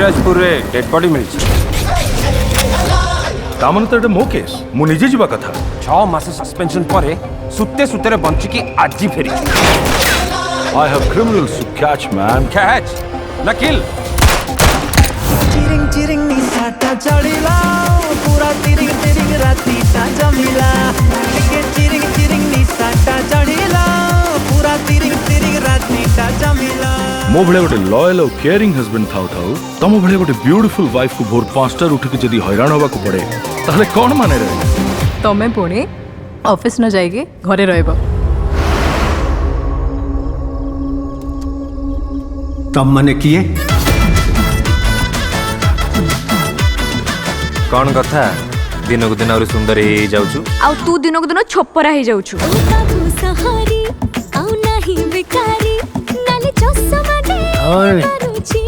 कविराजपुर रे dead body मिलची तामन तो मो केस मु निजे जीवा कथा 6 मास सस्पेंशन परे सुते सुते बंची की आज फेरी I have criminals to catch man catch n kill Chiring Chiring निसाटा चढ़िला पूरा तिरिंग तिरिंग राती ता जमिला के चिरिंग चिरिंग निसाटा चढ़िला पूरा तिरिंग तिरिंग राती ता जमिला मो भले गोटे लॉयल और केयरिंग हस्बैंड थाउ थाउ तम भले गोटे ब्यूटीफुल वाइफ को भोर 5टा उठ के जदी हैरान होबा को पड़े ताहले कोन माने रहे तमे पुणी ऑफिस न जाइए घरे रहब तम माने किए कौन कथा दिन को दिन और सुंदर ही जाउछु आउ तू दिन को दिन छपरा ही जाउछु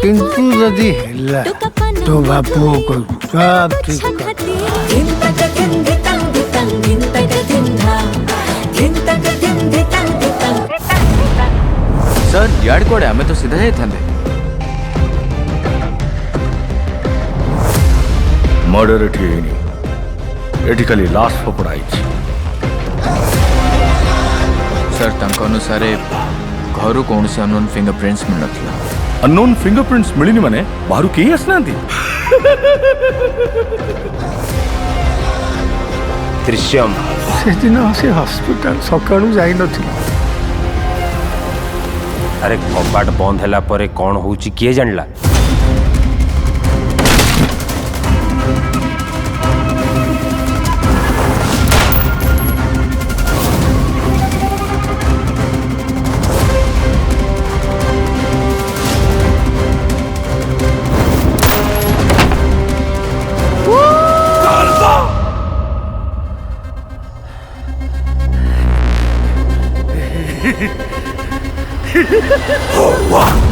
किंतु यदि हेला तो बापू को सब ठीक सर यार्ड कोड़े हमें तो सीधा जाई थांदे मर्डर एठी खाली लास्ट फपड़ा आइछि सर तंक अनुसार घर कौन से अननोन फिंगरप्रिंट्स मिल नथिला अननोन फिंगरप्रिंट्स मिलिनी माने बाहरु केही आसनांती दृश्यम से दिन से हॉस्पिटल सकाळू जाई नथिला अरे कपाट बंद हैला परे कौन होउची किए जानला Oh, wow.